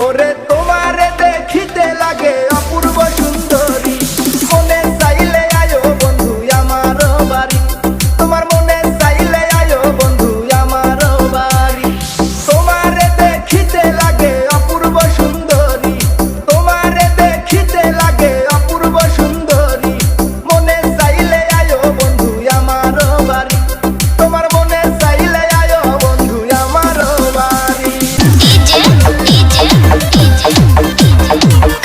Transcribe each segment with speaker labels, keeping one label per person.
Speaker 1: ওরে তোমারে দেখিতে লাগে অপূর্ব সুন্দরী, মনে চাইলে আয়ো বন্ধু আমার বাড়ি, তোমার মনে চাইলে আয়ো বন্ধু আমার বাড়ি। তোমারে দেখিতে লাগে অপূর্ব সুন্দরী, তোমারে দেখিতে লাগে অপূর্ব সুন্দরী, মনে চাইলে আয়ো বন্ধু আমার বাড়ি, তোমার মনে চাইলে আয়ো বন্ধু আমার বাড়ি।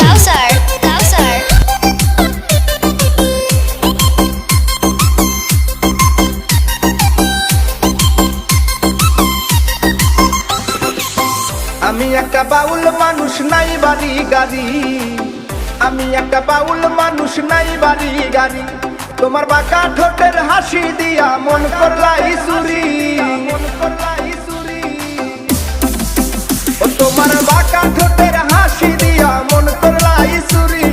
Speaker 2: Kausar, Kausar.
Speaker 1: আমি একটা বাউল মানুষ নাই বাড়ি গাড়ি, আমি একটা বাউল মানুষ নাই বাড়ি গাড়ি, তোমার বাঁকা ঠোঁটের হাসি দিয়া মন করলাই চুরি, মন করলাই চুরি। ও তোমার বাঁকা ঠোঁটের হাসি দিয়া মন করলাই চুরি,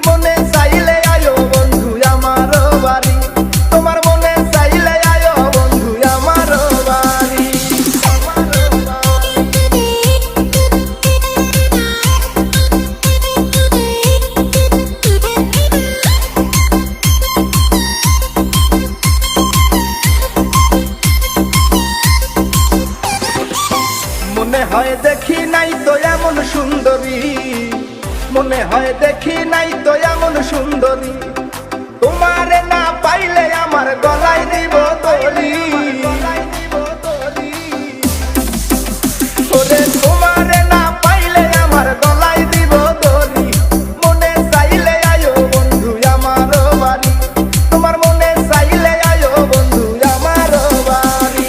Speaker 1: মনে চাইলে আয়ো বন্ধু আমার বাড়ি, তোমার মনে চাইলে আয়ো বন্ধু আমার বাড়ি। মনে হয় দেখি নাই তো এমন সুন্দরী, মনে হয় দেখি নাই তো এমন সুন্দরী, তোমারে না পাইলে আমার গলায় দিব দড়ি, ওরে তোমারে না পাইলে আমার গলায় দিব দড়ি, মনে চাইলে আয়ো বন্ধু আমার বাড়ি, তোমার মনে চাইলে আয়ো বন্ধু আমার বাড়ি।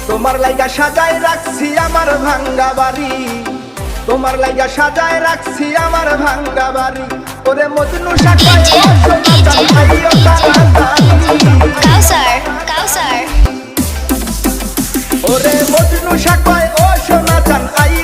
Speaker 1: তোমার লাইগা সাজায় রাখছি আমার ভাঙ্গা বাড়ি, তোমার লাইগা সাজায় রাখছি আমার ভাঙ্গা বাড়ি, ওরে মজনু শাখায়
Speaker 2: Kausar, Kausar.
Speaker 1: ওরে মজনু শাখায় ও সোনা চান আই